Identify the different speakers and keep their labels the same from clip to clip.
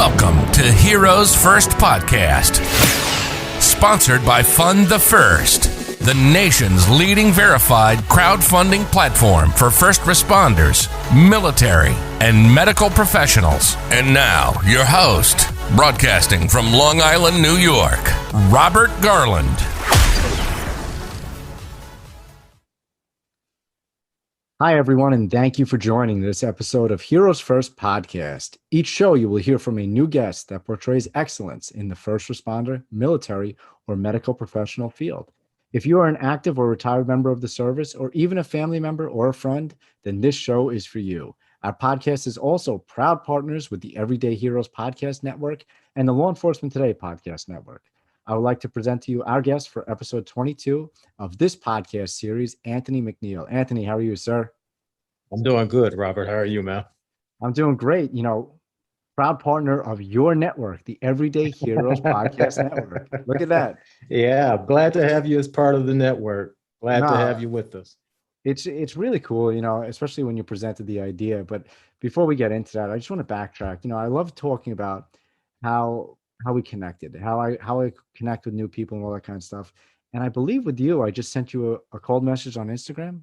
Speaker 1: Welcome to Heroes First Podcast, sponsored by Fund the First, the nation's leading verified crowdfunding platform for first responders, military, and medical professionals. And now, your host, broadcasting from Long Island, New York, Robert Garland.
Speaker 2: Hi, everyone, and thank you for joining this episode of Heroes First Podcast. Each show, you will hear from a new guest that portrays excellence in the first responder, military, or medical professional field. If you are an active or retired member of the service, or even a family member or a friend, then this show is for you. Our podcast is also proud partners with the Everyday Heroes Podcast Network and the Law Enforcement Today Podcast Network. I would like to present to you our guest for episode 22 of this podcast series, Anthony McNeil. Anthony, how are you, sir?
Speaker 3: I'm doing good, Robert. How are you, man?
Speaker 2: I'm doing great. You know, proud partner of your network, the Everyday Heroes Podcast Network. Look at that.
Speaker 3: Yeah, glad to have you as part of the network. Glad to have you with us.
Speaker 2: It's really cool, you know, especially when you presented the idea. But before we get into that, I just want to backtrack. You know, I love talking about how we connected, how I connect with new people and all that kind of stuff. And I believe with you, I just sent you a cold message on Instagram.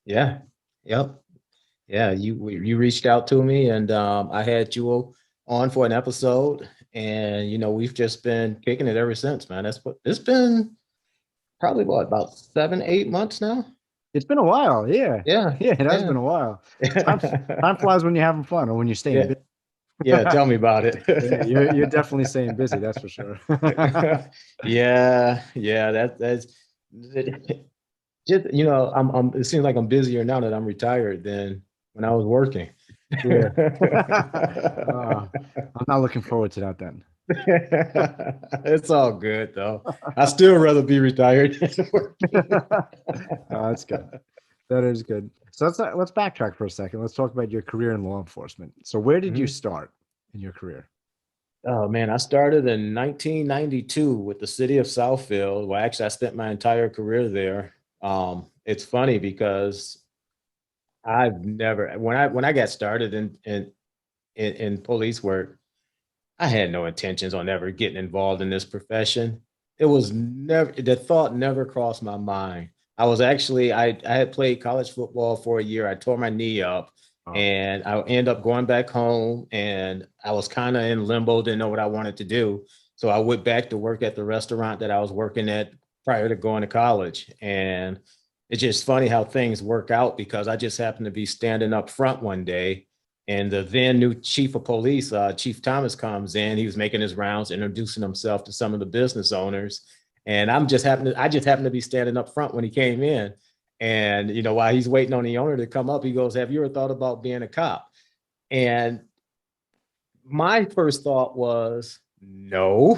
Speaker 3: Yeah. Yep. Yeah. You reached out to me, and I had you on for an episode, and we've just been kicking it ever since, man. It's been probably about 7-8 months now.
Speaker 2: It's been a while. Yeah. It has been a while. Time flies when you're having fun or when you're staying busy.
Speaker 3: Yeah, tell me about it.
Speaker 2: Yeah, you're definitely staying busy, that's for sure.
Speaker 3: Yeah, that's just it seems like I'm busier now that I'm retired than when I was working.
Speaker 2: Yeah. I'm not looking forward to that then.
Speaker 3: It's all good though. I still rather be retired than working.
Speaker 2: That's good. That is good. So let's backtrack for a second. Let's talk about your career in law enforcement. So where did you start in your career?
Speaker 3: Oh man, I started in 1992 with the city of Southfield. Well, actually, I spent my entire career there. It's funny because I've never, when I got started in police work, I had no intentions on ever getting involved in this profession. It was never, the thought never crossed my mind. I had played college football for a year. I tore my knee up and I ended up going back home, and I was kind of in limbo, didn't know what I wanted to do. So I went back to work at the restaurant that I was working at prior to going to college. And it's just funny how things work out, because I just happened to be standing up front one day, and the then new chief of police, Chief Thomas, comes in. He was making his rounds, introducing himself to some of the business owners. And I just happened to be standing up front when he came in. And, while he's waiting on the owner to come up, he goes, "Have you ever thought about being a cop?" And my first thought was, no.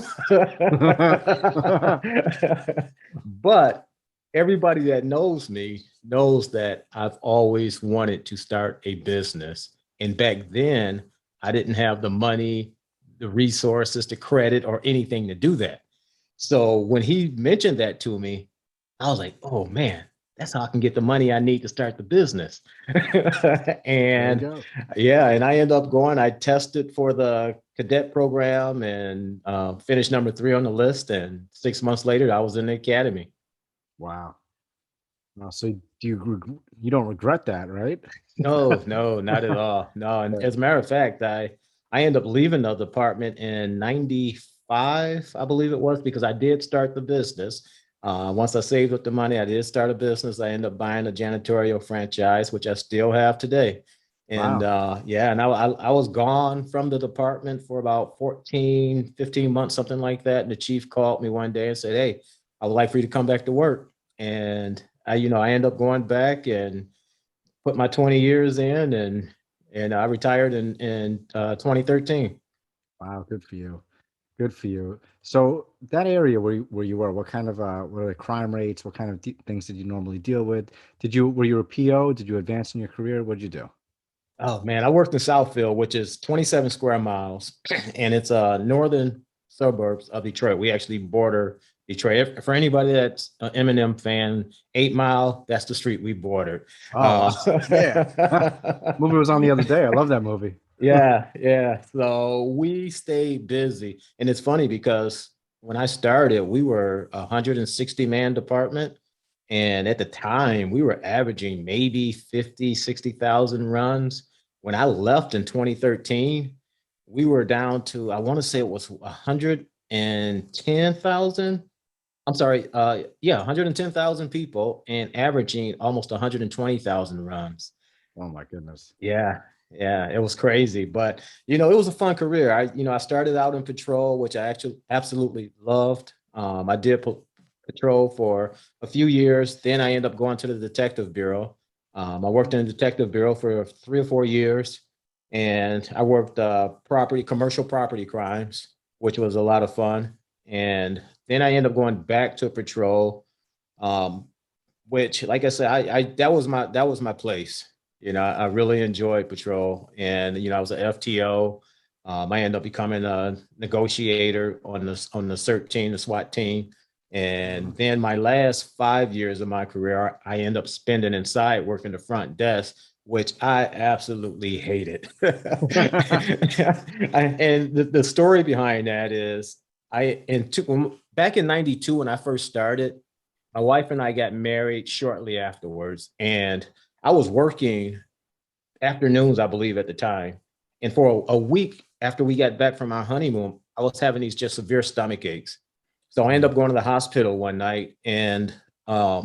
Speaker 3: But everybody that knows me knows that I've always wanted to start a business. And back then, I didn't have the money, the resources, the credit, or anything to do that. So when he mentioned that to me, I was like, oh man, that's how I can get the money I need to start the business. And I ended up going, I tested for the cadet program and finished number 3 on the list. And 6 months later, I was in the academy.
Speaker 2: Wow. So you don't regret that, right?
Speaker 3: No, not at all. No. And as a matter of fact, I ended up leaving the department in 95, I believe it was, because I did start the business. Once I saved up the money, I did start a business. I ended up buying a janitorial franchise, which I still have today. And wow. And I was gone from the department for about 15 months, something like that. And the chief called me one day and said, "Hey, I would like for you to come back to work." And I ended up going back and put my 20 years in, and I retired in 2013.
Speaker 2: Wow, good for you. Good for you. So that area where you were, what kind of what are the crime rates? What kind of things did you normally deal with? Were you a PO? Did you advance in your career? What did you do?
Speaker 3: Oh man, I worked in Southfield, which is 27 square miles, and it's northern suburbs of Detroit. We actually border Detroit. For anybody that's an Eminem fan, 8 Mile, that's the street we bordered.
Speaker 2: Yeah. Movie was on the other day. I love that movie.
Speaker 3: Yeah. So we stayed busy. And it's funny because when I started, we were a 160-man department. And at the time, we were averaging maybe 50, 60,000 runs. When I left in 2013, we were down to, I want to say it was 110,000. I'm sorry, yeah, 110,000 people and averaging almost 120,000 runs.
Speaker 2: Oh my goodness.
Speaker 3: Yeah, it was crazy, but it was a fun career. I started out in patrol, which I actually absolutely loved. I did patrol for a few years. Then I ended up going to the detective bureau. I worked in the detective bureau for 3 or 4 years, and I worked commercial property crimes, which was a lot of fun. And then I ended up going back to patrol, um, which, like I said, I that was my place. I really enjoyed patrol, and I was an FTO. I ended up becoming a negotiator on the CERT team, the SWAT team, and then my last 5 years of my career, I ended up spending inside working the front desk, which I absolutely hated. And the story behind that is back in '92 when I first started. My wife and I got married shortly afterwards, and I was working afternoons, I believe, at the time. And for a week after we got back from our honeymoon, I was having these just severe stomach aches. So I end up going to the hospital one night, and a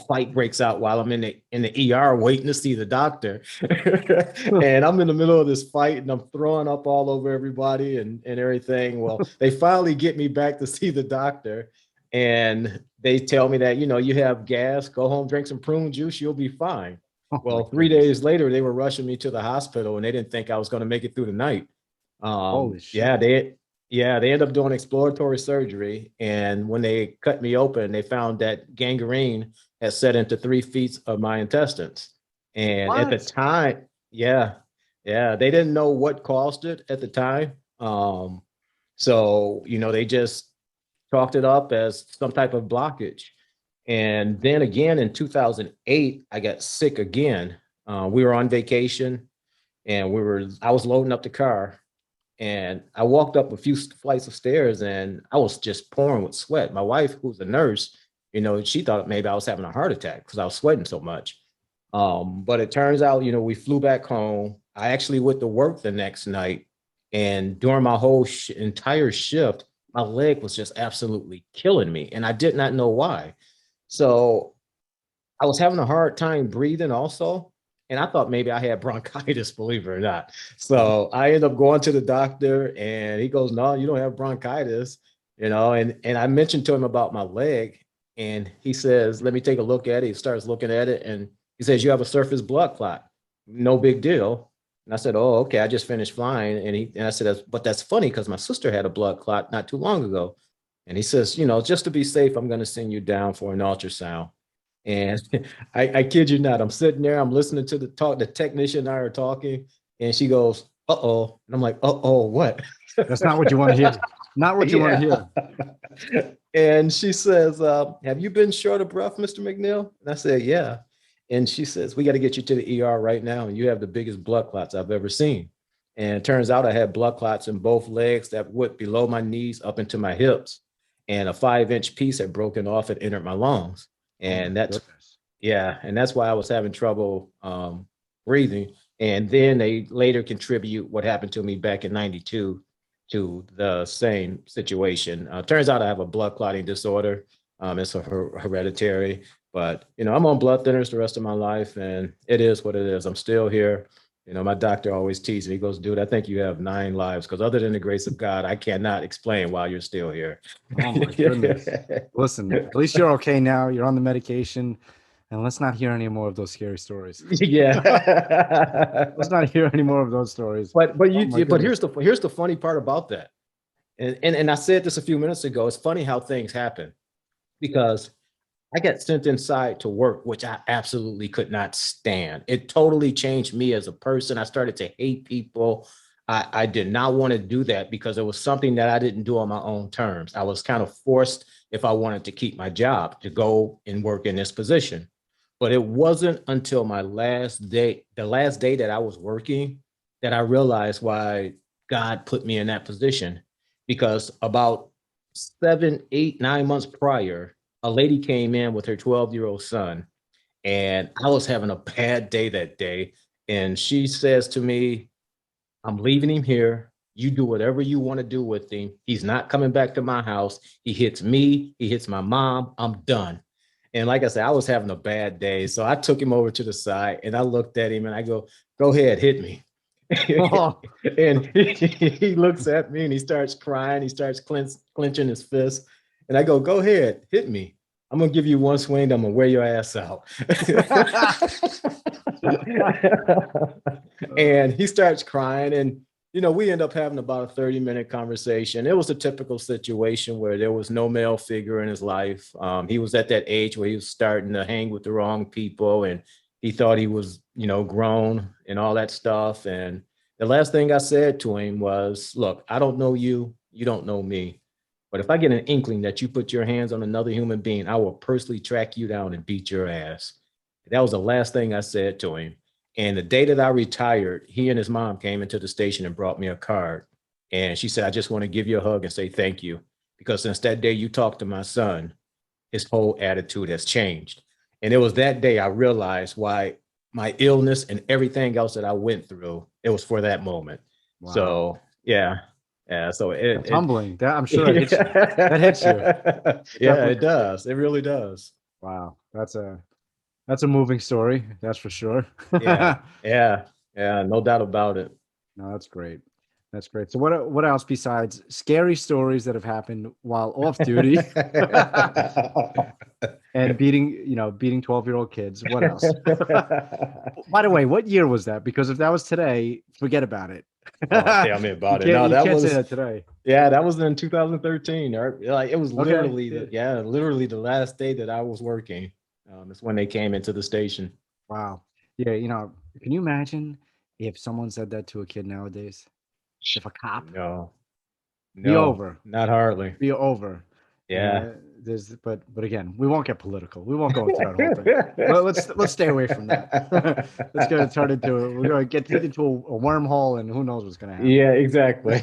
Speaker 3: fight breaks out while I'm in the ER waiting to see the doctor. And I'm in the middle of this fight, and I'm throwing up all over everybody and everything. Well, they finally get me back to see the doctor, and they tell me that you have gas. Go home, drink some prune juice, you'll be fine.
Speaker 2: Oh my
Speaker 3: Well, three
Speaker 2: goodness.
Speaker 3: days later, they were rushing me to the hospital, and they didn't think I was going to make it through the night.
Speaker 2: Holy
Speaker 3: Yeah,
Speaker 2: shit.
Speaker 3: they ended up doing exploratory surgery, and when they cut me open, they found that gangrene had set into 3 feet of my intestines. And at the
Speaker 2: What?
Speaker 3: time, yeah, they didn't know what caused it at the time. So they just chalked it up as some type of blockage. And then again in 2008, I got sick again. We were on vacation, and I was loading up the car, and I walked up a few flights of stairs, and I was just pouring with sweat. My wife, who's a nurse, she thought maybe I was having a heart attack because I was sweating so much. But it turns out, we flew back home. I actually went to work the next night, and during my whole entire shift, my leg was just absolutely killing me, and I did not know why. So I was having a hard time breathing also. And I thought maybe I had bronchitis, believe it or not. So I ended up going to the doctor, and he goes, "No, you don't have bronchitis." And I mentioned to him about my leg, and he says, "Let me take a look at it." He starts looking at it, and he says, "You have a surface blood clot. No big deal." And I said, "Oh, okay. I just finished flying." And I said, "But that's funny because my sister had a blood clot not too long ago." And he says, "Just to be safe, I'm going to send you down for an ultrasound." And I kid you not, I'm sitting there, I'm listening to the talk, the technician and I are talking, and she goes, "Uh-oh." And I'm like, "Uh-oh, what?"
Speaker 2: That's not what you want to hear. Not what you want to
Speaker 3: Yeah.
Speaker 2: hear.
Speaker 3: And she says, "Have you been short of breath, Mr. McNeil?" And I said, "Yeah." And she says, "We got to get you to the ER right now. And you have the biggest blood clots I've ever seen." And it turns out I had blood clots in both legs that went below my knees up into my hips. And a 5-inch piece had broken off and entered my lungs.
Speaker 2: Oh my
Speaker 3: And that's
Speaker 2: goodness.
Speaker 3: Yeah, and that's why I was having trouble breathing. And then they later contribute what happened to me back in '92 to the same situation. Turns out I have a blood clotting disorder. It's a hereditary, but I'm on blood thinners the rest of my life, and it is what it is. I'm still here. My doctor always teases me. He goes, "Dude, I think you have 9 lives because other than the grace of God, I cannot explain why you're still here."
Speaker 2: Oh my goodness. Listen, at least you're okay now. You're on the medication. And let's not hear any more of those scary stories.
Speaker 3: Yeah.
Speaker 2: Let's not hear any more of those stories.
Speaker 3: But
Speaker 2: Oh my
Speaker 3: but
Speaker 2: goodness.
Speaker 3: here's the funny part about that. And I said this a few minutes ago. It's funny how things happen because I got sent inside to work, which I absolutely could not stand. It totally changed me as a person. I started to hate people. I did not want to do that because it was something that I didn't do on my own terms. I was kind of forced, if I wanted to keep my job, to go and work in this position. But it wasn't until my last day, the last day that I was working, that I realized why God put me in that position. Because about 7, 8, 9 months prior, a lady came in with her 12-year-old son, and I was having a bad day that day. And she says to me, I'm leaving him here. You do whatever you want to do with him. He's not coming back to my house. He hits me. He hits my mom. I'm done. And like I said, I was having a bad day. So I took him over to the side and I looked at him and I go ahead, hit me.
Speaker 2: Oh.
Speaker 3: And he looks at me and he starts crying. He starts clenching his fist. And I go ahead, hit me. I'm going to give you one swing. I'm going to wear your ass out. And he starts crying. And, we end up having about a 30-minute conversation. It was a typical situation where there was no male figure in his life. He was at that age where he was starting to hang with the wrong people. And he thought he was, grown and all that stuff. And the last thing I said to him was, look, I don't know you. You don't know me. But if I get an inkling that you put your hands on another human being, I will personally track you down and beat your ass. That was the last thing I said to him. And the day that I retired, he and his mom came into the station and brought me a card. And she said, I just want to give you a hug and say thank you. Because since that day you talked to my son, his whole attitude has changed. And it was that day I realized why my illness and everything else that I went through, it was for that moment. Wow. So, yeah. Yeah, so it's
Speaker 2: humbling. That I'm sure it hits you. That hits you.
Speaker 3: Yeah, it does. It really does.
Speaker 2: Wow, that's a moving story. That's for sure.
Speaker 3: Yeah, no doubt about it.
Speaker 2: No, that's great. That's great. So what else besides scary stories that have happened while off duty and beating 12-year-old kids? What else? By the way, what year was that? Because if that was today, forget about it.
Speaker 3: Tell me about it. No,
Speaker 2: that was say that today.
Speaker 3: Yeah, that was in 2013. Like it was literally literally the last day that I was working. That's when they came into the station.
Speaker 2: Wow. Yeah, can you imagine if someone said that to a kid nowadays? If a cop?
Speaker 3: No.
Speaker 2: Be over.
Speaker 3: Not hardly.
Speaker 2: Be over.
Speaker 3: Yeah.
Speaker 2: But again, we won't get political. We won't go into that whole thing. But let's stay away from that. Let's go turn into we're going to get into a wormhole, and who knows what's going to happen.
Speaker 3: Yeah, exactly.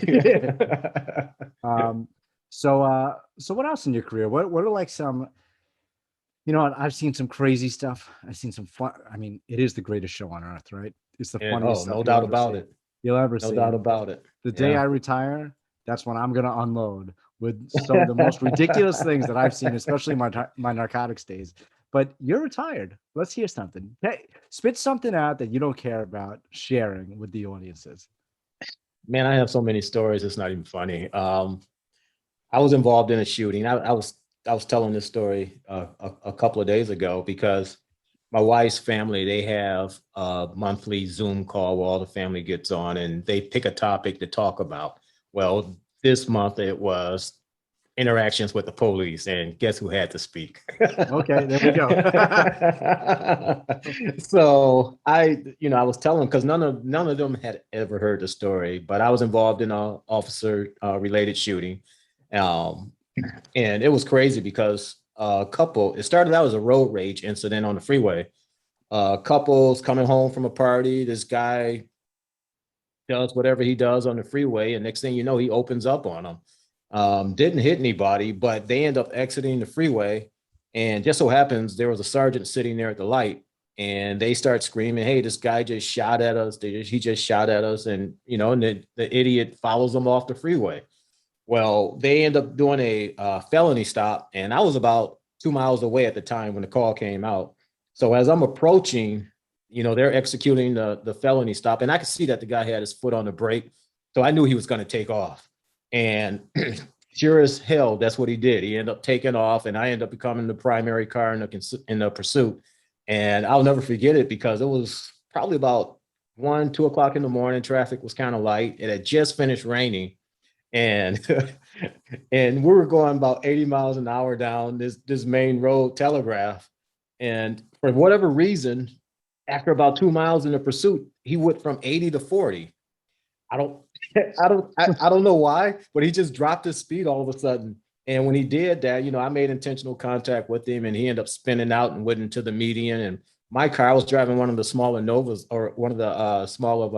Speaker 2: So what else in your career? What are like some? I've seen some crazy stuff. I've seen some fun. I mean, it is the greatest show on earth, right? It's the funniest stuff.
Speaker 3: No doubt about it.
Speaker 2: You'll ever see.
Speaker 3: No doubt about it.
Speaker 2: The day I retire, that's when I'm going to unload with some of the most ridiculous things that I've seen, especially my narcotics days. But you're retired. Let's hear something. Hey, spit something out that you don't care about sharing with the audiences.
Speaker 3: Man, I have so many stories. It's not even funny. I was involved in a shooting. I was telling this story a couple of days ago because my wife's family, they have a monthly Zoom call where all the family gets on and they pick a topic to talk about. Well, this month it was interactions with the police, and guess who had to speak?
Speaker 2: Okay, there we go.
Speaker 3: So I was telling them because none of them had ever heard the story, but I was involved in a officer related shooting. And it was crazy because it started out as a road rage incident on the freeway. Couples coming home from a party, this guy does whatever he does on the freeway, and next thing you know, he opens up on them. Didn't hit anybody, but they end up exiting the freeway, and just so happens there was a sergeant sitting there at the light, and they start screaming, "Hey, this guy just shot at us. He just shot at us," and and the idiot follows them off the freeway. Well, they end up doing a felony stop, and I was about 2 miles away at the time when the call came out. So as I'm approaching, they're executing the felony stop, and I could see that the guy had his foot on the brake. So I knew he was going to take off. And sure as hell, that's what he did. He ended up taking off, and I ended up becoming the primary car in the pursuit. And I'll never forget it because it was probably about 1, 2 o'clock in the morning. Traffic was kind of light. It had just finished raining. And and we were going about 80 miles an hour down this main road, Telegraph. And for whatever reason, after about 2 miles in the pursuit, he went from 80 to 40. I don't know why, but he just dropped his speed all of a sudden. And when he did that, I made intentional contact with him, and he ended up spinning out and went into the median and my car, I was driving one of the smaller Novas or one of the smaller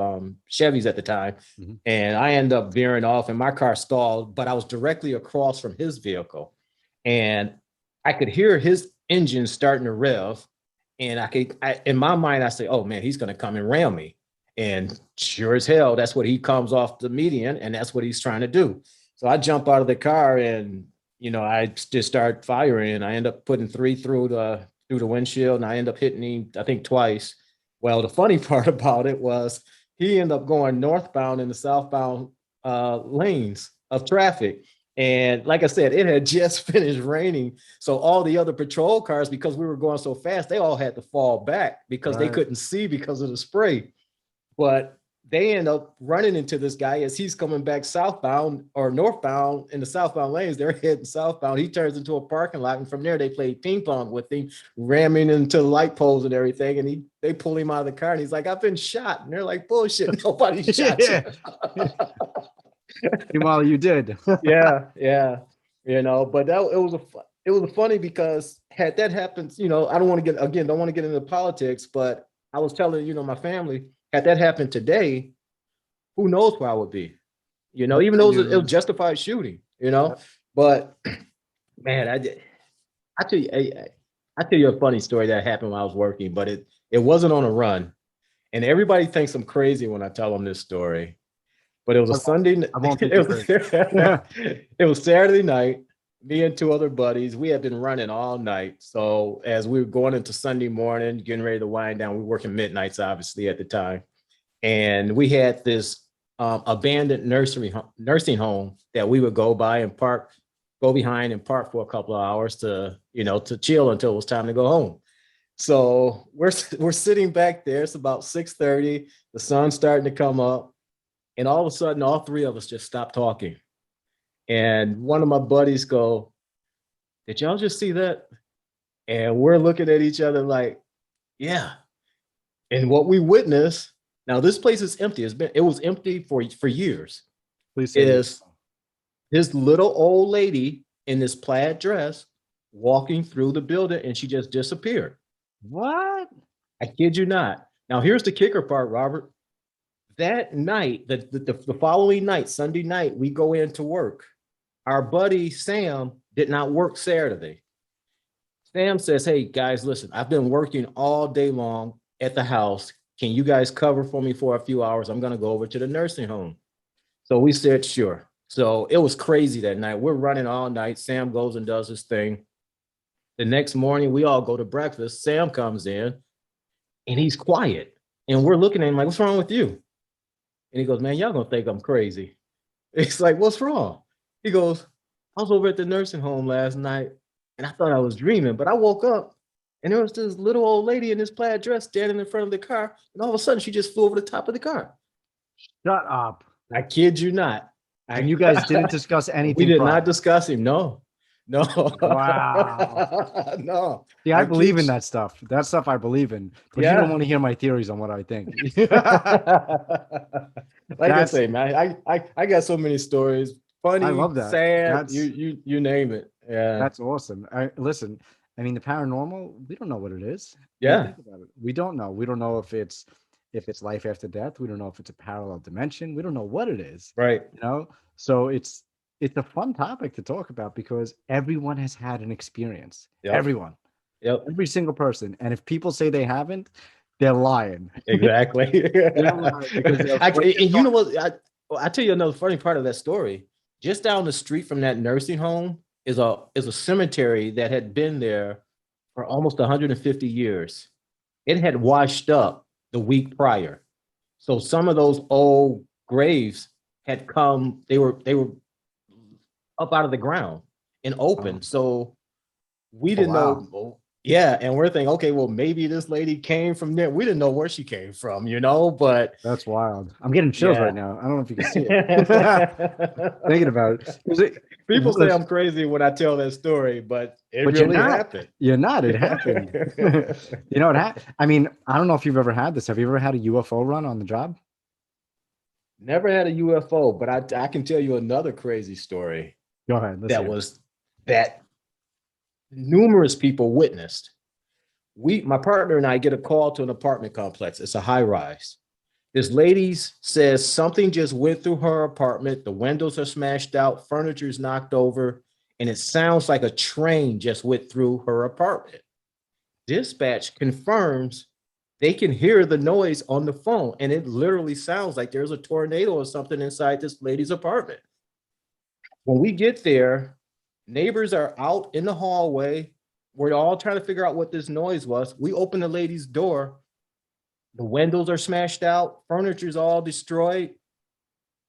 Speaker 3: Chevys at the time.
Speaker 2: Mhm.
Speaker 3: And I ended up veering off and my car stalled, but I was directly across from his vehicle. And I could hear his engine starting to rev. And in my mind, I say, oh man, he's going to come and ram me. And sure as hell, that's what he comes off the median and that's what he's trying to do. So I jump out of the car and, I just start firing and I end up putting 3 through the windshield and I end up hitting him, I think twice. Well, the funny part about it was he ended up going northbound in the southbound lanes of traffic. And like I said, it had just finished raining. So all the other patrol cars, because we were going so fast, they all had to fall back because they couldn't see because of the spray. But they end up running into this guy as he's coming back southbound or northbound in the southbound lanes. They're heading southbound. He turns into a parking lot. And from there, they played ping pong with him, ramming into the light poles and everything. And they pull him out of the car and he's like, I've been shot. And they're like, bullshit, nobody shot you.
Speaker 2: Meanwhile, you did.
Speaker 3: Yeah. But it was funny because had that happened, I don't want to get into politics, but I was telling, my family, had that happened today, who knows where I would be, even though it was justified shooting, but man, I tell you a funny story that happened when I was working, but it wasn't on a run. And everybody thinks I'm crazy when I tell them this story, but it was a Sunday. It was Saturday night. Me and 2 other buddies, we had been running all night. So as we were going into Sunday morning, getting ready to wind down, we were working midnights, obviously, at the time. And we had this abandoned nursing home that we would go behind and park for a couple of hours to chill until it was time to go home. So we're sitting back there. It's about 6:30. The sun's starting to come up. And all of a sudden, all 3 of us just stopped talking. And one of my buddies go, did y'all just see that? And we're looking at each other like, yeah. And what we witnessed, now this place is empty. It was empty for years.
Speaker 2: Please say
Speaker 3: is this little old lady in this plaid dress walking through the building and she just disappeared.
Speaker 2: What?
Speaker 3: I kid you not. Now here's the kicker part, Robert. That night, the following night, Sunday night, we go into work. Our buddy Sam did not work Saturday. Sam says, hey guys, listen, I've been working all day long at the house. Can you guys cover for me for a few hours? I'm going to go over to the nursing home. So we said, sure. So it was crazy that night. We're running all night. Sam goes and does his thing. The next morning, we all go to breakfast. Sam comes in and he's quiet. And we're looking at him like, what's wrong with you? And he goes, man, y'all gonna think I'm crazy. It's like, what's wrong? He goes, I was over at the nursing home last night and I thought I was dreaming, but I woke up and there was this little old lady in this plaid dress standing in front of the car. And all of a sudden she just flew over the top of the car.
Speaker 2: Shut up.
Speaker 3: I kid you not.
Speaker 2: And you guys didn't discuss anything?
Speaker 3: We did not discuss him. No.
Speaker 2: Wow.
Speaker 3: No.
Speaker 2: Yeah, I believe in that stuff. That stuff I believe in. But you don't want to hear my theories on what I think.
Speaker 3: I say, man, I got so many stories. Funny, I love that. Sad, you name it. Yeah.
Speaker 2: That's awesome. Listen, I mean, the paranormal, we don't know what it is.
Speaker 3: Yeah.
Speaker 2: We don't know. We don't know if it's life after death. We don't know if it's a parallel dimension. We don't know what it is.
Speaker 3: Right.
Speaker 2: So it's a fun topic to talk about because everyone has had an experience.
Speaker 3: Yep.
Speaker 2: Everyone.
Speaker 3: Yep.
Speaker 2: Every single person. And if people say they haven't, they're lying.
Speaker 3: Exactly.
Speaker 2: They're lying
Speaker 3: and you know what? I tell you another funny part of that story. Just down the street from that nursing home is a cemetery that had been there for almost 150 years. It had washed up the week prior. So some of those old graves had come, they were up out of the ground and open. So we didn't know. Yeah. And we're thinking, okay, well, maybe this lady came from there. We didn't know where she came from, but
Speaker 2: that's wild. I'm getting chills right now. I don't know if you can see it. Thinking about it.
Speaker 3: People say I'm crazy when I tell that story, but it really happened.
Speaker 2: You're not. It happened. I mean, I don't know if you've ever had this. Have you ever had a UFO run on the job?
Speaker 3: Never had a UFO, but I can tell you another crazy story.
Speaker 2: Go ahead.
Speaker 3: That numerous people witnessed. my partner and I get a call to an apartment complex. It's a high rise. This lady says something just went through her apartment. The windows are smashed out, furniture is knocked over, and it sounds like a train just went through her apartment. Dispatch confirms they can hear the noise on the phone, and it literally sounds like there's a tornado or something inside this lady's apartment. When we get there, neighbors are out in the hallway. We're all trying to figure out what this noise was. We open the lady's door. The windows are smashed out. Furniture's all destroyed.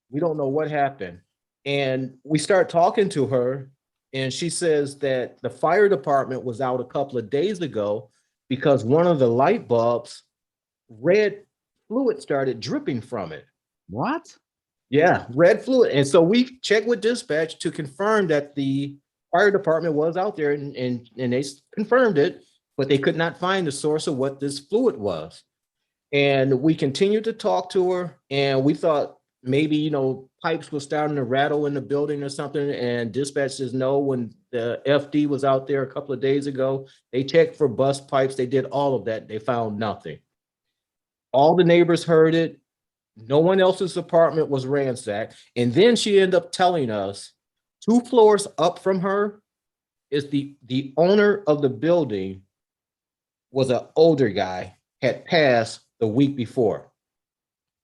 Speaker 3: We don't know what happened. And we start talking to her, and she says that the fire department was out a couple of days ago because one of the light bulbs, red fluid started dripping from it.
Speaker 2: What?
Speaker 3: Yeah, red fluid. And so we checked with dispatch to confirm that the fire department was out there, and they confirmed it, but they could not find the source of what this fluid was. And we continued to talk to her, and we thought maybe, you know, pipes were starting to rattle in the building or something. And dispatch says no, when the FD was out there a couple of days ago, they checked for bust pipes. They did all of that. They found nothing. All the neighbors heard it. No one else's apartment was ransacked. And then she ended up telling us 2 floors up from her is the owner of the building was an older guy, had passed the week before.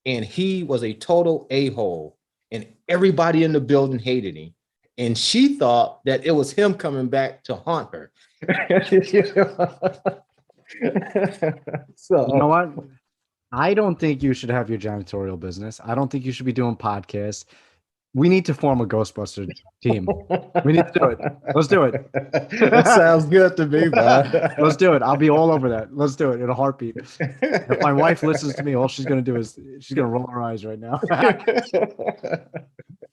Speaker 3: And he was a total a-hole. And everybody in the building hated him. And she thought that it was him coming back to haunt her. So,
Speaker 2: You know what? I don't think you should have your janitorial business. I don't think you should be doing podcasts. We need to form a Ghostbusters team. We need to do it. Let's do it.
Speaker 3: That sounds good to me, man.
Speaker 2: Let's do it. I'll be all over that. Let's do it in a heartbeat. If my wife listens to me, all she's going to do is she's going to roll her eyes right now.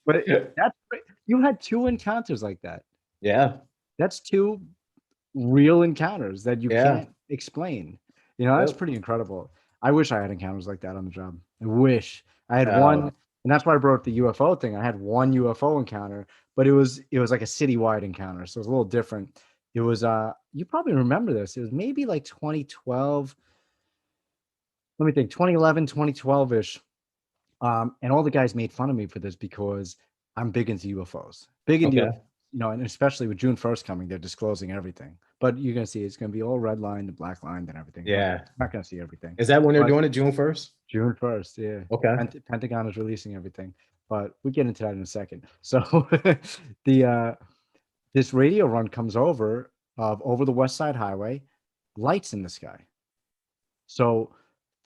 Speaker 2: But that's great. You had 2 encounters like that.
Speaker 3: Yeah.
Speaker 2: That's 2 real encounters that you
Speaker 3: Yeah.
Speaker 2: can't explain. You know, that's
Speaker 3: Yep.
Speaker 2: pretty incredible. I wish I had encounters like that on the job. I wish I had one, and that's why I brought up the UFO thing. I had one UFO encounter, but it was like a citywide encounter, so it was a little different. It was you probably remember this. It was maybe like 2012. Let me think, 2011, 2012-ish. And all the guys made fun of me for this because I'm big into UFOs. Big into
Speaker 3: Okay.
Speaker 2: UFOs, you know, and especially with June 1st coming, they're disclosing everything. But you're gonna see it's gonna be all red line, the black line, and everything.
Speaker 3: Yeah.
Speaker 2: You're not gonna see everything.
Speaker 3: Is that when they're
Speaker 2: But-
Speaker 3: doing it June 1st?
Speaker 2: June 1st, yeah.
Speaker 3: Okay.
Speaker 2: Pentagon is releasing everything, but we get into that in a second. So the this radio run comes over the West Side Highway, lights in the sky. So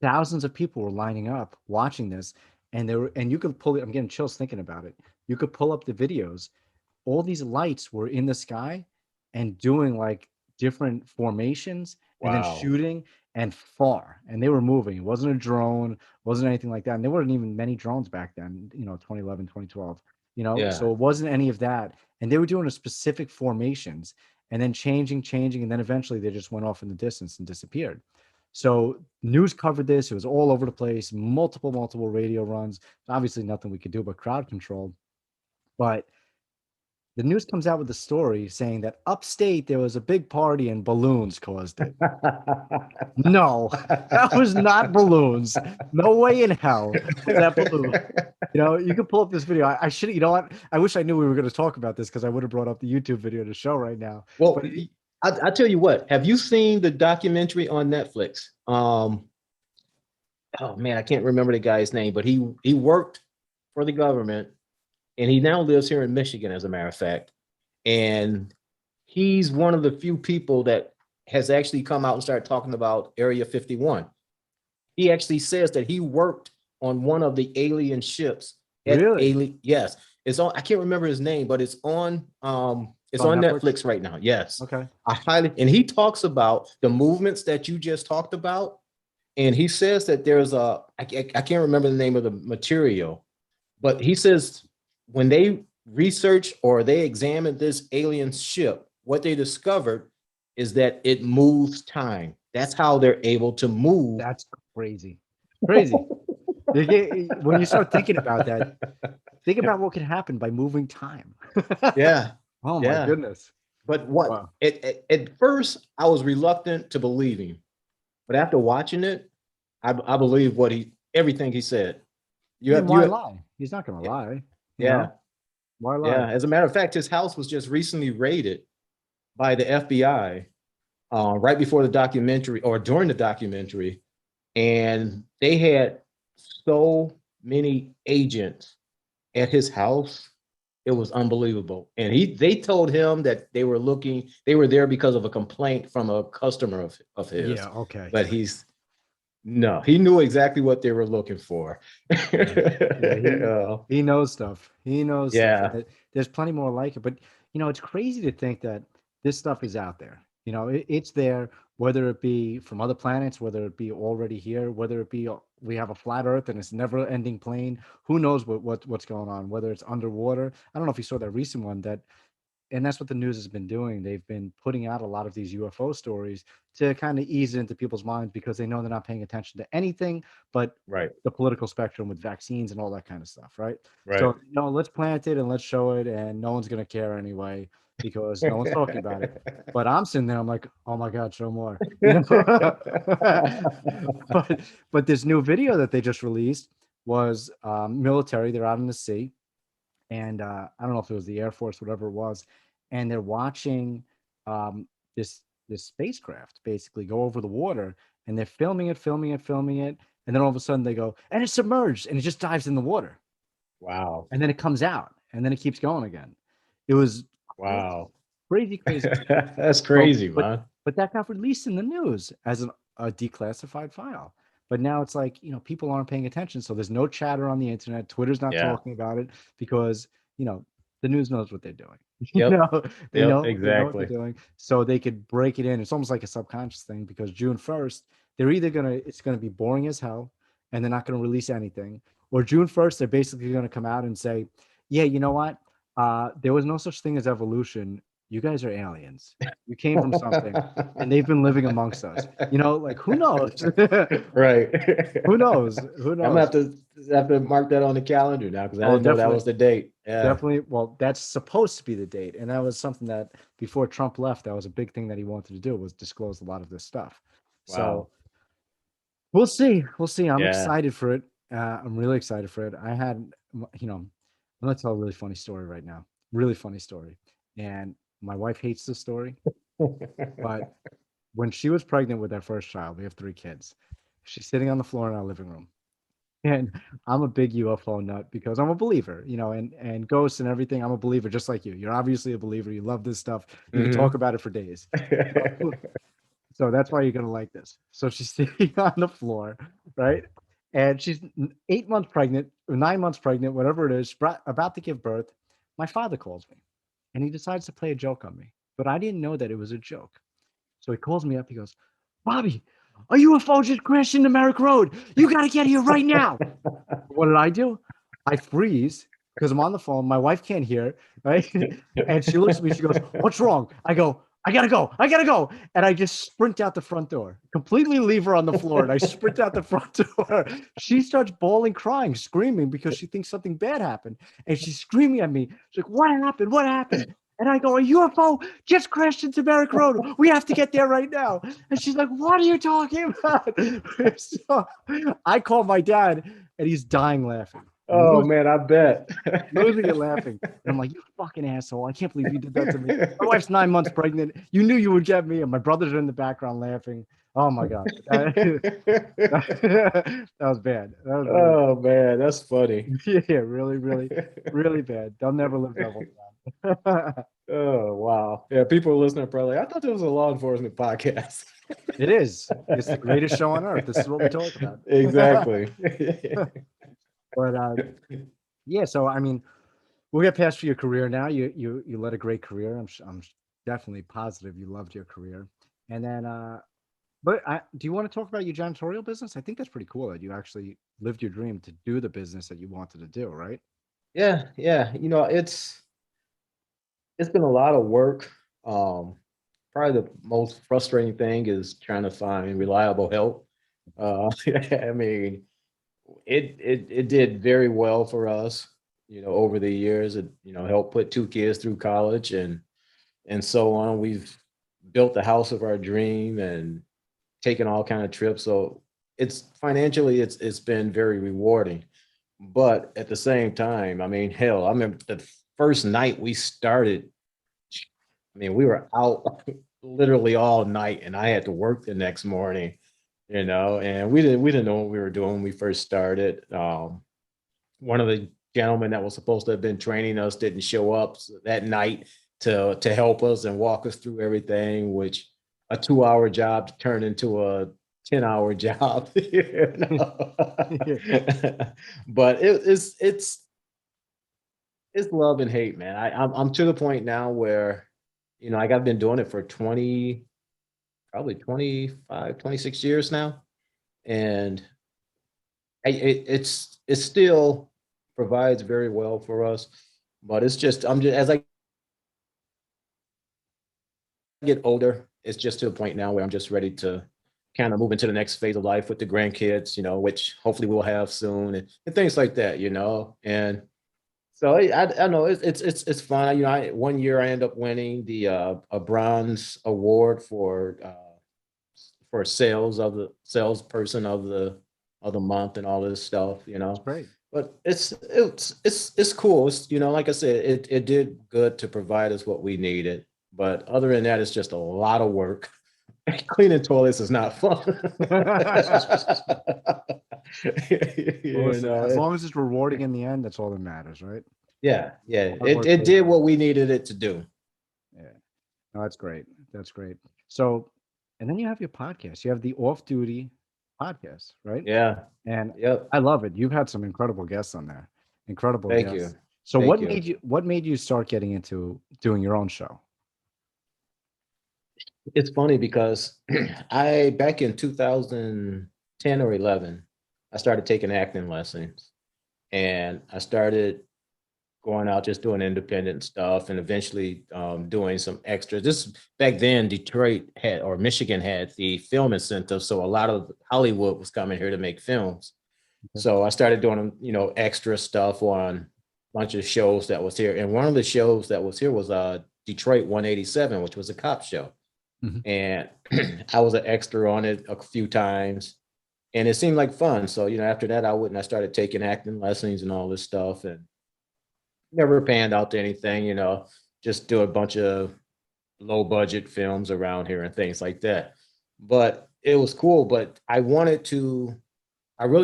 Speaker 2: thousands of people were lining up watching this, and you could pull it. I'm getting chills thinking about it. You could pull up the videos. All these lights were in the sky and doing like different formations and then
Speaker 3: Wow.
Speaker 2: shooting and far, and they were moving. It wasn't a drone, wasn't anything like that. And there weren't even many drones back then, you know, 2011, 2012, you know,
Speaker 3: Yeah.
Speaker 2: so it wasn't any of that. And they were doing a specific formations and then changing. And then eventually they just went off in the distance and disappeared. So news covered this. It was all over the place, multiple radio runs. Obviously nothing we could do but crowd control. But the news comes out with the story saying that upstate there was a big party and balloons caused it. No, that was not balloons. No way in hell was that balloon. You know, you can pull up this video. I should, you know what? I wish I knew we were going to talk about this because I would have brought up the YouTube video to show right now.
Speaker 3: Well,
Speaker 2: But
Speaker 3: I tell you what, have you seen the documentary on Netflix? Oh man, I can't remember the guy's name, but he worked for the government and he now lives here in Michigan, as a matter of fact. And he's one of the few people that has actually come out and started talking about Area 51. He actually says that he worked on one of the alien ships.
Speaker 2: Really?
Speaker 3: Yes. It's on, I can't remember his name, but it's on
Speaker 2: It's on
Speaker 3: Netflix right now. Yes.
Speaker 2: Okay.
Speaker 3: And he talks about the movements that you just talked about. And he says that there's I can't remember the name of the material, but he says when they research or they examined this alien ship, what they discovered is that it moves time. That's how they're able to move.
Speaker 2: That's crazy. Crazy. When you start thinking about that, think about what could happen by moving time.
Speaker 3: Yeah.
Speaker 2: Oh my
Speaker 3: Yeah.
Speaker 2: goodness.
Speaker 3: But what
Speaker 2: Wow.
Speaker 3: at first I was reluctant to believe him, but after watching it, I believe everything he said.
Speaker 2: I mean, why lie? He's not going to lie. You
Speaker 3: Yeah,
Speaker 2: know, why lie?
Speaker 3: yeah. As a matter of fact, his house was just recently raided by the FBI right before the documentary or during the documentary, and they had so many agents at his house. It was unbelievable. And they told him that they were there because of a complaint from a customer of his.
Speaker 2: Yeah. Okay.
Speaker 3: But no, he knew exactly what they were looking for.
Speaker 2: Yeah. Yeah.
Speaker 3: Uh,
Speaker 2: He knows stuff. He knows stuff.
Speaker 3: yeah,
Speaker 2: And there's plenty more like it. But, it's crazy to think that this stuff is out there. It's there, whether it be from other planets, whether it be already here, whether it be we have a flat Earth and it's never ending plane. Who knows what's going on, whether it's underwater. I don't know if you saw that recent one that and that's what the news has been doing. They've been putting out a lot of these UFO stories to kind of ease it into people's minds because they know they're not paying attention to anything but
Speaker 3: right,
Speaker 2: the political spectrum with vaccines and all that kind of stuff, right?
Speaker 3: right.
Speaker 2: So, let's plant it and let's show it, and no one's going to care anyway because no one's talking about it. But I'm sitting there, I'm like, oh my God, show more. But this new video that they just released was military. They're out in the sea, and I don't know if it was the Air Force, whatever it was, and they're watching um, this spacecraft basically go over the water, and they're filming it, and then all of a sudden they go, and it's submerged, and it just dives in the water,
Speaker 3: Wow,
Speaker 2: and then it comes out, and then it keeps going again. It was
Speaker 3: wow.
Speaker 2: crazy, crazy.
Speaker 3: That's
Speaker 2: So,
Speaker 3: crazy, man.
Speaker 2: but that got released in the news as a declassified file. But now it's like, people aren't paying attention. So there's no chatter on the internet. Twitter's not
Speaker 3: Yeah.
Speaker 2: talking about it because, the news knows what they're doing.
Speaker 3: Yep.
Speaker 2: They
Speaker 3: Yep.
Speaker 2: know what they're
Speaker 3: Exactly.
Speaker 2: doing. So they could break it in. It's almost like a subconscious thing because June 1st, it's gonna be boring as hell and they're not gonna release anything. Or June 1st, they're basically gonna come out and say, yeah, you know what? There was no such thing as evolution. You guys are aliens. You came from something and they've been living amongst us. Like who knows?
Speaker 3: Right.
Speaker 2: Who knows? Who
Speaker 3: I'm gonna
Speaker 2: knows?
Speaker 3: have to mark that on the calendar now because I
Speaker 2: Oh,
Speaker 3: didn't know that
Speaker 2: definitely,
Speaker 3: was the date. Yeah.
Speaker 2: definitely. Well, that's supposed to be the date, and that was something that before Trump left, that was a big thing that he wanted to do was disclose a lot of this stuff. So
Speaker 3: Wow.
Speaker 2: we'll see. We'll see. I'm
Speaker 3: Yeah.
Speaker 2: excited for it. I'm really excited for it. I'm gonna tell a really funny story right now. Really funny story, and my wife hates this story, but when she was pregnant with our first child, we have 3 kids. She's sitting on the floor in our living room. And I'm a big UFO nut because I'm a believer, and ghosts and everything. I'm a believer just like you. You're obviously a believer. You love this stuff. You can talk
Speaker 3: Hmm.
Speaker 2: about it for days. So that's why you're gonna like this. So she's sitting on the floor, right? And she's 8 months pregnant, or 9 months pregnant, whatever it is, about to give birth. My father calls me and he decides to play a joke on me. But I didn't know that it was a joke. So he calls me up. He goes, Bobby, a UFO just crashed into Merrick Road. You got to get here right now. What did I do? I freeze because I'm on the phone. My wife can't hear, right? And she looks at me. She goes, "What's wrong?" I go, "I gotta go. I gotta go." And I just sprint out the front door, completely leave her on the floor, and I sprint out the front door. She starts bawling, crying, screaming because she thinks something bad happened, and she's screaming at me. She's like, "What happened? What happened?" And I go, "A UFO just crashed into Merrick Road. We have to get there right now." And she's like, "What are you talking about?" So I call my dad, and he's dying laughing,
Speaker 3: Oh man, I bet.
Speaker 2: losing it laughing. And I'm like, "You fucking asshole. I can't believe you did that to me. My wife's 9 months pregnant. You knew you would get me." And my brothers are in the background laughing. Oh my God. That was bad. That was really
Speaker 3: Oh man, that's funny.
Speaker 2: bad. Yeah, really, really, really bad. They'll never live that one down.
Speaker 3: Oh wow. Yeah, people are listening probably. I thought this was a law enforcement podcast.
Speaker 2: It is. It's the greatest show on earth. This is what we talk about.
Speaker 3: Exactly.
Speaker 2: But yeah, so I mean, we'll get past for your career now. You led a great career. I'm definitely positive you loved your career. And then but do you want to talk about your janitorial business? I think that's pretty cool that you actually lived your dream to do the business that you wanted to do, right?
Speaker 3: Yeah, yeah. It's been a lot of work. Probably the most frustrating thing is trying to find reliable help. I mean, it did very well for us, over the years. It helped put 2 kids through college, and and so on. We've built the house of our dream and taken all kind of trips. So it's financially, it's been very rewarding. But at the same time, I mean, hell, I remember the first night we started. I mean, we were out literally all night, and I had to work the next morning. And we didn't know what we were doing when we first started. One of the gentlemen that was supposed to have been training us didn't show up that night to help us and walk us through everything, which a 2-hour job turned into a 10-hour job. But it's love and hate, man. I'm to the point now where, like I've been doing it for probably 25, 26 years now. And it still provides very well for us, but I'm just, as I get older, it's just to the point now where I'm just ready to kind of move into the next phase of life with the grandkids, which hopefully we'll have soon, and things like that, and so I know it's fun. One year I end up winning a bronze award for salesperson of the month and all this stuff.
Speaker 2: That's great.
Speaker 3: But it's cool. Like I said, it did good to provide us what we needed. But other than that, it's just a lot of work. Cleaning toilets is not fun.
Speaker 2: As long as it's rewarding in the end, that's all that matters, right?
Speaker 3: Yeah. It did what we needed it to do.
Speaker 2: Yeah. No, that's great. That's great. So, and then you have your podcast. You have the Off Duty podcast, right?
Speaker 3: Yeah.
Speaker 2: And
Speaker 3: yep.
Speaker 2: I love it. You've had some incredible guests on there. Incredible
Speaker 3: Thank
Speaker 2: guests.
Speaker 3: you.
Speaker 2: So
Speaker 3: Thank you.
Speaker 2: what made you start getting into doing your own show?
Speaker 3: It's funny because back in 2010 or 11, I started taking acting lessons, and I started going out just doing independent stuff, and eventually doing some extras. This back then, Michigan had the film incentive, so a lot of Hollywood was coming here to make films. Okay. So I started doing extra stuff on a bunch of shows that was here, and one of the shows that was here was Detroit 187, which was a cop show. Mm-hmm. And I was an extra on it a few times, and it seemed like fun. So, after that, I started taking acting lessons and all this stuff, and never panned out to anything, just do a bunch of low budget films around here and things like that. But it was cool. But I really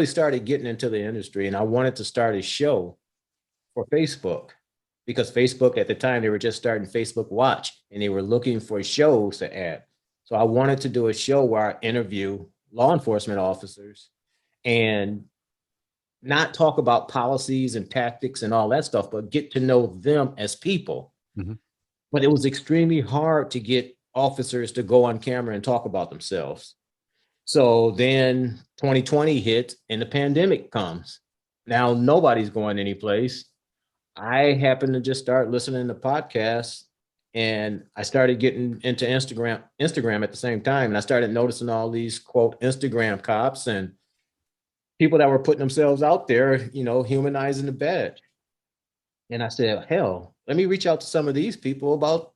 Speaker 3: started getting into the industry, and I wanted to start a show for Facebook, because Facebook at the time, they were just starting Facebook Watch, and they were looking for shows to add. So I wanted to do a show where I interview law enforcement officers and not talk about policies and tactics and all that stuff, but get to know them as people. Mm-hmm. But it was extremely hard to get officers to go on camera and talk about themselves. So then 2020 hit and the pandemic comes. Now nobody's going anyplace. I happened to just start listening to podcasts, and I started getting into Instagram at the same time. And I started noticing all these quote Instagram cops and people that were putting themselves out there, humanizing the badge. And I said, hell, let me reach out to some of these people about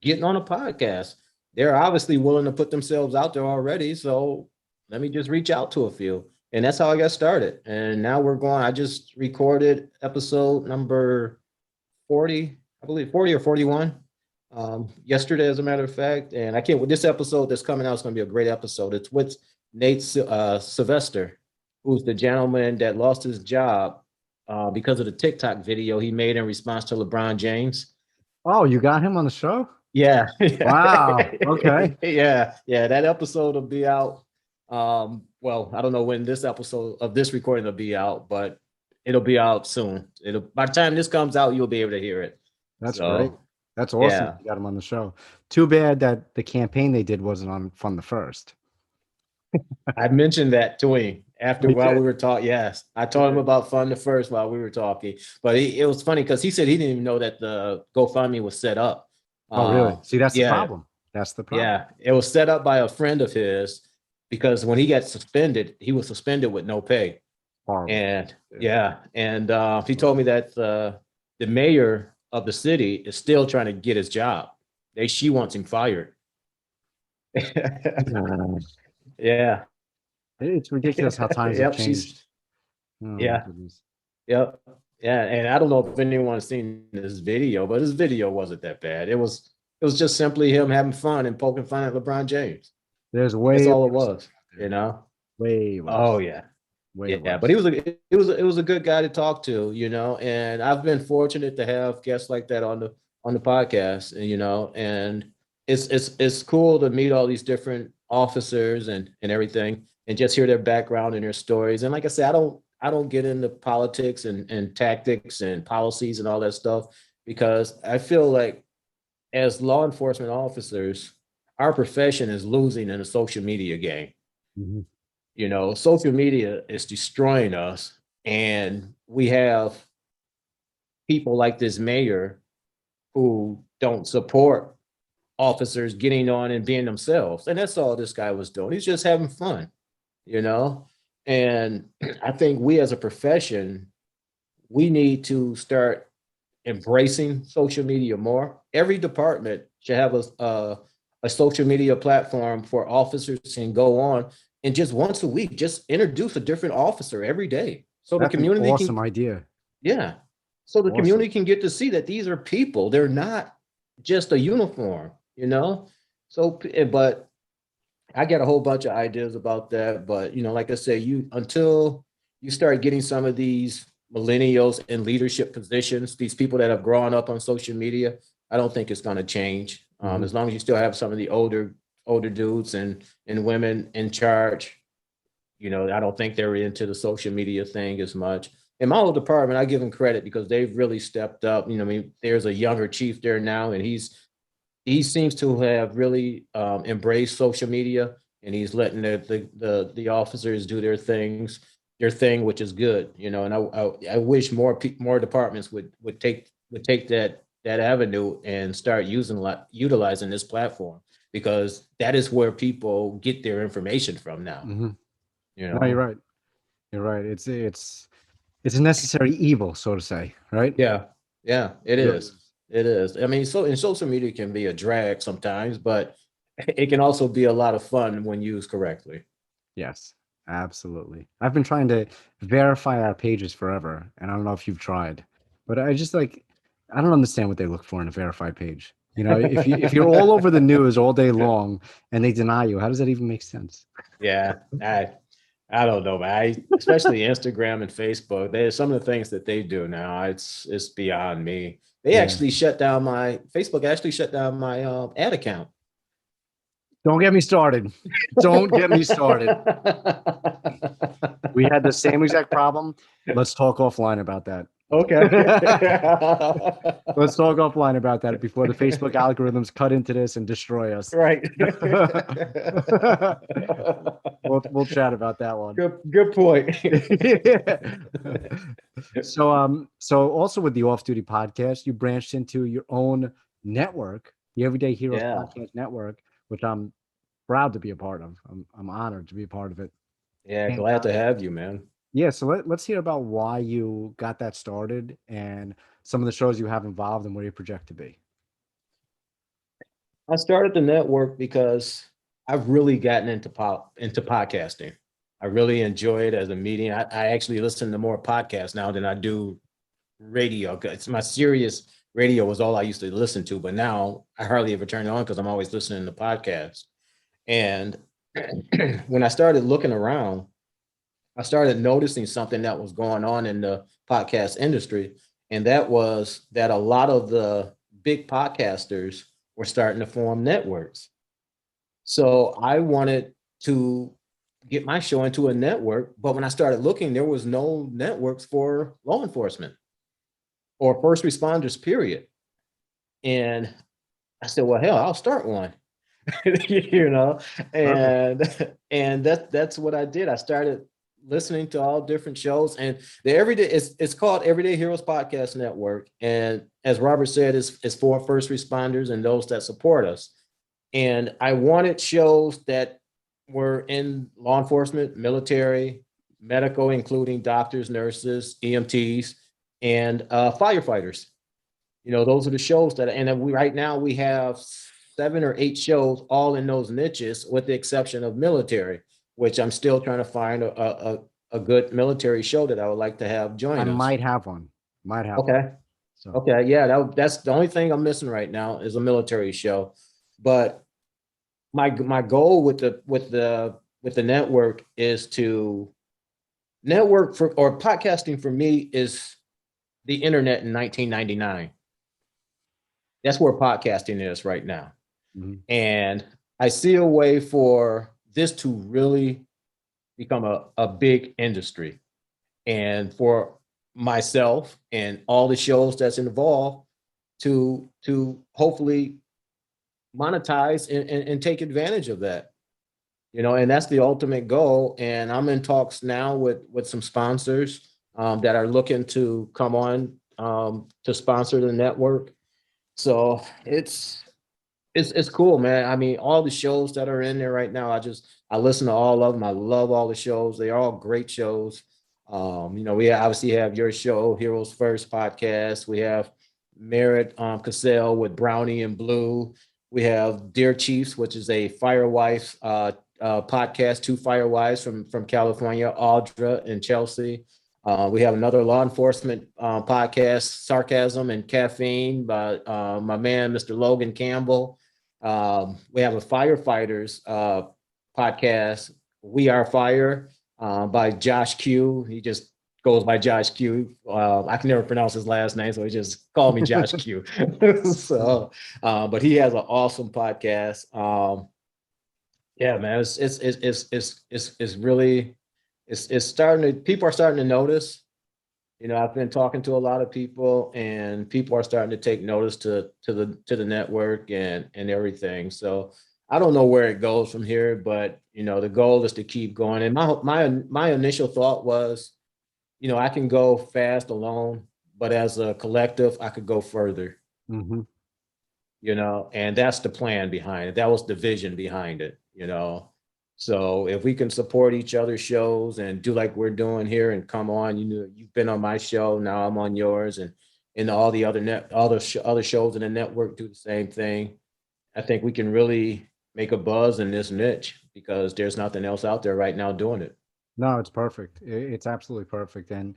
Speaker 3: getting on a podcast. They're obviously willing to put themselves out there already. So let me just reach out to a few. And that's how I got started. And now I just recorded episode number 40, I believe 40 or 41 yesterday, as a matter of fact. And this episode that's coming out is going to be a great episode. It's with Nate Sylvester, who's the gentleman that lost his job because of the TikTok video he made in response to LeBron James.
Speaker 2: Oh, you got him on the show?
Speaker 3: Yeah.
Speaker 2: Wow. Okay.
Speaker 3: Yeah. That episode will be out. Well, I don't know when this episode of this recording will be out, but it'll be out soon. By the time this comes out, you'll be able to hear it.
Speaker 2: That's great. That's awesome. Yeah. You got him on the show. Too bad that the campaign they did wasn't on Fun the First.
Speaker 3: I mentioned that to him while we were talking. Yes, I told him about Fun the First while we were talking. But it was funny because he said he didn't even know that the GoFundMe was set up.
Speaker 2: Oh, really? See, that's the problem. That's the problem.
Speaker 3: Yeah, it was set up by a friend of his, because when he got suspended, he was suspended with no pay. Horrible. And he told me that the mayor of the city is still trying to get his job, she wants him fired.
Speaker 2: Uh,
Speaker 3: Yeah.
Speaker 2: it's ridiculous how times have
Speaker 3: Yep.
Speaker 2: changed. Oh my
Speaker 3: Yeah.
Speaker 2: goodness.
Speaker 3: Yep. Yeah. And I don't know if anyone's seen this video, but his video wasn't that bad. It was just simply him having fun and poking fun at LeBron James.
Speaker 2: There's
Speaker 3: That's
Speaker 2: way
Speaker 3: all it
Speaker 2: worse
Speaker 3: was, you know?
Speaker 2: way worse.
Speaker 3: Oh yeah.
Speaker 2: Way
Speaker 3: Yeah,
Speaker 2: worse.
Speaker 3: but it was a good guy to talk to, and I've been fortunate to have guests like that on the podcast, and it's cool to meet all these different officers and everything, and just hear their background and their stories. And like I said, I don't get into politics and tactics and policies and all that stuff, because I feel like as law enforcement officers, our profession is losing in a social media game.
Speaker 2: Mhm.
Speaker 3: Social media is destroying us, and we have people like this mayor who don't support officers getting on and being themselves. And that's all this guy was doing. He's just having fun, you know? And I think we as a profession, we need to start embracing social media more. Every department should have a social media platform for officers can go on, and just once a week, just introduce a different officer every day. So the
Speaker 2: That's an
Speaker 3: community
Speaker 2: awesome idea.
Speaker 3: yeah. So the
Speaker 2: Awesome.
Speaker 3: community can get to see that these are people. They're not just a uniform. So, but I get a whole bunch of ideas about that. But, like I said, until you start getting some of these millennials in leadership positions, these people that have grown up on social media, I don't think it's going to change.
Speaker 2: Mhm.
Speaker 3: As long as you still have some of the older dudes and women in charge, I don't think they're into the social media thing as much. In my old department, I give them credit because they've really stepped up. I mean, there's a younger chief there now, and he seems to have really embraced social media, and he's letting the officers do their thing, which is good. And I wish more departments would take that avenue and start utilizing this platform, because that is where people get their information from now.
Speaker 2: Mhm.
Speaker 3: You
Speaker 2: No, you're
Speaker 3: know?
Speaker 2: right. You're right. It's a necessary evil, so to say, right?
Speaker 3: Yeah, yeah, it
Speaker 2: Really
Speaker 3: is.
Speaker 2: is.
Speaker 3: It is. I mean, social media can be a drag sometimes, but it can also be a lot of fun when used correctly.
Speaker 2: Yes, absolutely. I've been trying to verify our pages forever, and I don't know if you've tried, but I don't understand what they look for in a verified page. If you're all over the news all day long and they deny you, how does that even make sense?
Speaker 3: Yeah, I don't know, man. Especially Instagram and Facebook. There's some of the things that they do now. It's beyond me.
Speaker 2: Yeah.
Speaker 3: Facebook actually shut down my ad account.
Speaker 2: Don't get me started. Don't get me started. We had the same exact problem. Let's talk offline about that.
Speaker 3: Okay.
Speaker 2: Let's talk offline about that before the Facebook algorithms cut into this and destroy us.
Speaker 3: Right.
Speaker 2: We'll chat about that one.
Speaker 3: Good point.
Speaker 2: So also with the Off Duty podcast, you branched into your own network, the Everyday Heroes
Speaker 3: Yeah.
Speaker 2: Podcast Network, which I'm proud to be a part of. I'm honored to be a part of it.
Speaker 3: Yeah,
Speaker 2: And,
Speaker 3: glad to have you, man.
Speaker 2: Yeah, so let's hear about why you got that started and some of the shows you have involved and where you project to be.
Speaker 3: I started the network because I've really gotten into podcasting. I really enjoy it as a medium. I actually listen to more podcasts now than I do radio. It's my Sirius radio was all I used to listen to, but now I hardly ever turn it on because I'm always listening to podcasts. And when I started looking around, I started noticing something that was going on in the podcast industry. And that was that a lot of the big podcasters were starting to form networks. So I wanted to get my show into a network. But when I started looking, there was no networks for law enforcement or first responders, period. And I said, well, hell, I'll start one. And that's what I did. I started listening to all different shows, and it's called Everyday Heroes Podcast Network. And as Robert said, it's for first responders and those that support us. And I wanted shows that were in law enforcement, military, medical, including doctors, nurses, EMTs, and firefighters. those are the shows that, and then right now we have 7 or 8 shows all in those niches, with the exception of military, which I'm still trying to find a good military show that I would like to have join
Speaker 2: I
Speaker 3: us.
Speaker 2: might have one.
Speaker 3: Okay.
Speaker 2: So
Speaker 3: Okay. Yeah. That's the only thing I'm missing right now is a military show. But my goal with the network is to network for, or podcasting for me is the internet in 1999. That's where podcasting is right now.
Speaker 2: mhm.
Speaker 3: And I see a way for this to really become a big industry. And for myself and all the shows that's involved to hopefully monetize and take advantage of that. And that's the ultimate goal. And I'm in talks now with some sponsors that are looking to come on to sponsor the network. So it's cool, man. I mean, all the shows that are in there right now, I listen to all of them. I love all the shows. They're all great shows. We obviously have your show, Heroes First podcast. We have Merritt Cassell with Brownie and Blue. We have Dear Chiefs, which is a firewife podcast, 2 firewives from California, Audra and Chelsea. We have another law enforcement podcast, Sarcasm and Caffeine, by my man, Mr. Logan Campbell. We have a firefighters podcast, We Are Fire, by Josh Q. He just goes by Josh Q. I can never pronounce his last name, so he just called me Josh Q. So, but he has an awesome podcast. Yeah, man, it's really it's starting to, people are starting to notice. I've been talking to a lot of people, and people are starting to take notice to the network and everything. So I don't know where it goes from here, but the goal is to keep going. And my initial thought was, I can go fast alone, but as a collective, I could go further.
Speaker 2: Mm-hmm.
Speaker 3: And that's the plan behind it. That was the vision behind it. So if we can support each other's shows and do like we're doing here and come on, you've been on my show, now I'm on yours, and all the other shows in the network do the same thing. I think we can really make a buzz in this niche because there's nothing else out there right now doing it.
Speaker 2: No, it's perfect. It's absolutely perfect. And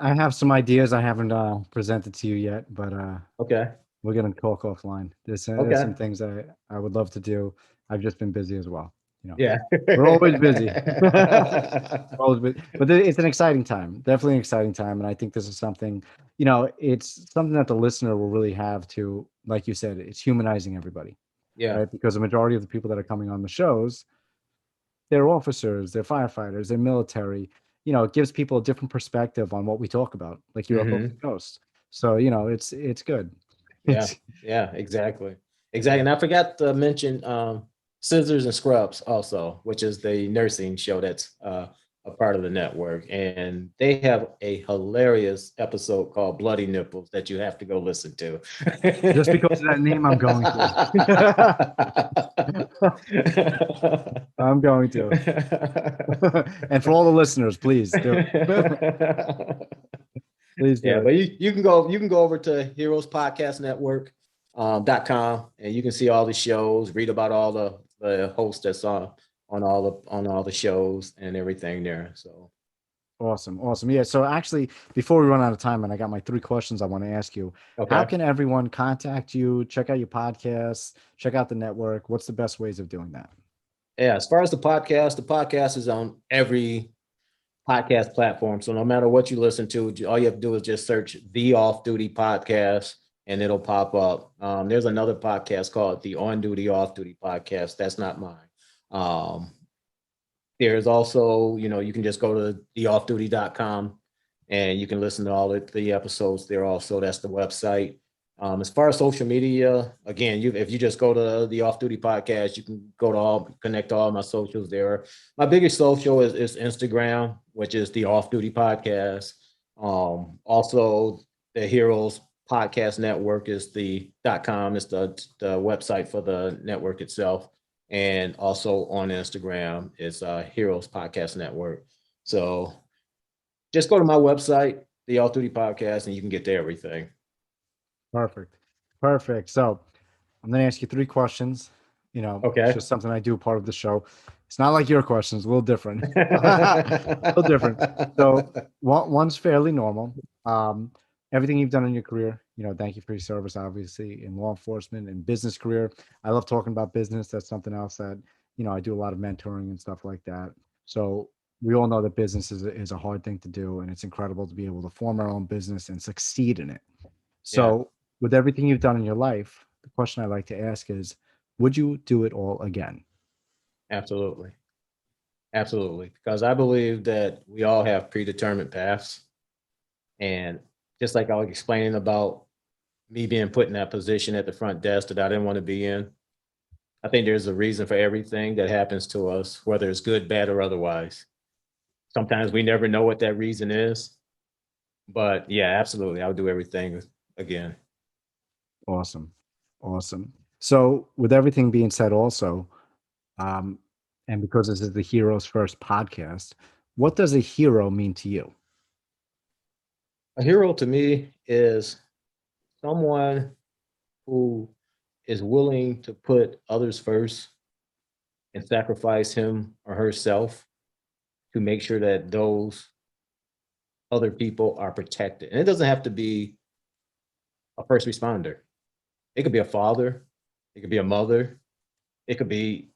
Speaker 2: I have some ideas I haven't presented to you yet, but
Speaker 3: Okay.
Speaker 2: we're gonna talk offline. There's some things I would love to do. I've just been busy as well.
Speaker 3: Yeah.
Speaker 2: We're always busy. Always busy. But it's an exciting time. Definitely an exciting time. And I think this is something, it's something that the listener will really have to, like you said, it's humanizing everybody.
Speaker 3: Yeah.
Speaker 2: Right? Because the majority of the people that are coming on the shows, they're officers, they're firefighters, they're military. It gives people a different perspective on what we talk about, like UFOs and ghosts. So, it's good.
Speaker 3: Yeah, exactly. And I forgot to mention Scissors and Scrubs also, which is the nursing show that's a part of the network. And they have a hilarious episode called Bloody Nipples that you have to go listen to.
Speaker 2: Just because of that name, I'm going to. I'm going to. And for all the listeners, please do. Please do.
Speaker 3: Yeah, but you can go over to Heroes Podcast Network .com, and you can see all the shows, read about all the hosts that's on all the shows and everything there. So
Speaker 2: awesome. Yeah. So actually, before we run out of time, and I got my 3 questions I want to ask you.
Speaker 3: okay.
Speaker 2: How can everyone contact you, check out your podcasts, check out the network? What's the best ways of doing that?
Speaker 3: Yeah, as far as the podcast is on every podcast platform. So no matter what you listen to, all you have to do is just search the Off Duty Podcast and it'll pop up. There's another podcast called the On Duty Off Duty Podcast. That's not mine. There's also, you can just go to theoffduty.com and you can listen to all the episodes there also. That's the website. As far as social media, again, if you just go to the Off Duty Podcast, you can connect to all my socials there. My biggest social is Instagram, which is the Off Duty Podcast. Also, the Heroes Podcast Network is the .com. It's the website for the network itself. And also on Instagram, it's Heroes Podcast Network. So just go to my website, the Off Duty Podcast, and you can get to everything.
Speaker 2: Perfect. So I'm going to ask you 3 questions.
Speaker 3: Okay.
Speaker 2: It's just something I do part of the show. It's not like your questions, a little different. A little different. So one's fairly normal. Everything you've done in your career, thank you for your service, obviously, in law enforcement and business career. I love talking about business. That's something else that, I do a lot of mentoring and stuff like that. So we all know that business is a hard thing to do, and it's incredible to be able to form our own business and succeed in it. So with everything you've done in your life, the question I like to ask is, would you do it all again?
Speaker 3: Absolutely. Absolutely. Because I believe that we all have predetermined paths. And just like I was explaining about me being put in that position at the front desk that I didn't want to be in, I think there's a reason for everything that happens to us, whether it's good, bad, or otherwise. Sometimes we never know what that reason is. But yeah, absolutely. I'll do everything again.
Speaker 2: Awesome. So with everything being said also, and because this is the Heroes First podcast, what does a hero mean to you?
Speaker 3: A hero to me is someone who is willing to put others first and sacrifice him or herself to make sure that those other people are protected. And it doesn't have to be a first responder. It could be a father, it could be a mother, it could be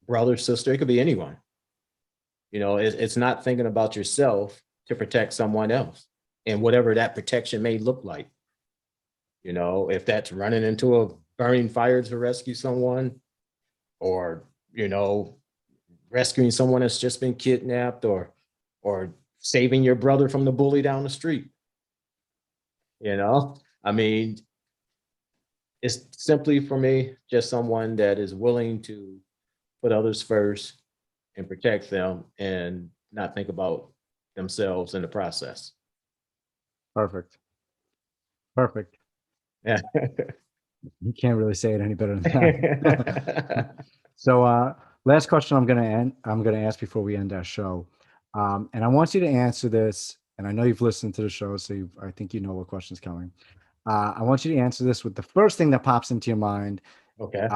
Speaker 3: brother, sister, it could be anyone. It's not thinking about yourself to protect someone else and whatever that protection may look like. If that's running into a burning fire to rescue someone, or, rescuing someone that's just been kidnapped, or saving your brother from the bully down the street. I mean, it's simply for me just someone that is willing to put others first and protect them and not think about themselves in the process.
Speaker 2: Perfect.
Speaker 3: Yeah.
Speaker 2: You can't really say it any better than that. So last question I'm going to ask before we end our show. And I want you to answer this, and I know you've listened to the show, so I think you know what question's coming. I want you to answer this with the first thing that pops into your mind.
Speaker 3: Okay.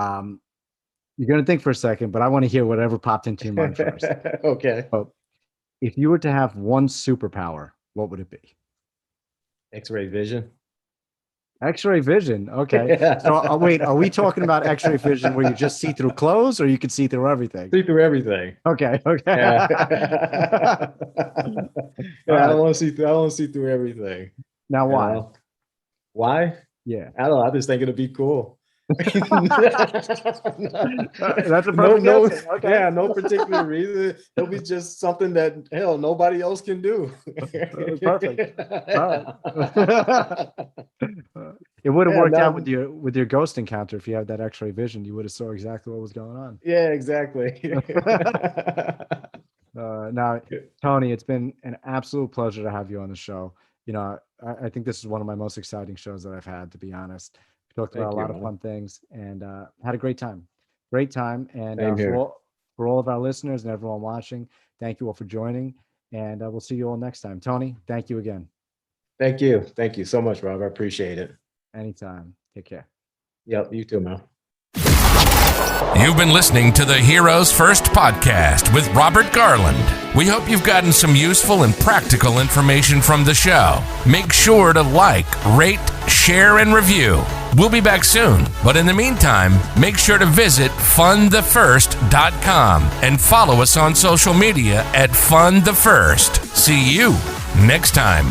Speaker 2: You're going to think for a second, but I want to hear whatever popped into your mind first.
Speaker 3: Okay.
Speaker 2: So, if you were to have one superpower, what would it be?
Speaker 3: X-ray vision.
Speaker 2: X-ray vision. Okay. So wait, are we talking about X-ray vision where you just see through clothes, or you can see through everything?
Speaker 3: See through everything.
Speaker 2: Okay.
Speaker 3: Yeah. I don't want to see through everything.
Speaker 2: Now, why?
Speaker 3: Why?
Speaker 2: Yeah.
Speaker 3: I don't know. I just think it'd be cool.
Speaker 2: That's a perfect answer. Okay.
Speaker 3: Yeah, no particular reason. It'll be just something that nobody else can do.
Speaker 2: Perfect. All right. It would have worked out with your ghost encounter. If you had that X-ray vision, you would have saw exactly what was going on.
Speaker 3: Yeah, exactly.
Speaker 2: Now, Tony, it's been an absolute pleasure to have you on the show. I think this is one of my most exciting shows that I've had, to be honest. We talked about a lot of fun things and had a great time. And for all of our listeners and everyone watching, thank you all for joining. And we'll see you all next time. Tony, thank you again.
Speaker 3: Thank you. Thank you so much, Rob. I appreciate it.
Speaker 2: Anytime. Take care.
Speaker 3: Yep, you too, man.
Speaker 1: You've been listening to the Heroes First podcast with Robert Garland. We hope you've gotten some useful and practical information from the show. Make sure to like, rate, share, and review. We'll be back soon, but in the meantime, make sure to visit funthefirst.com and follow us on social media at funthefirst. See you next time.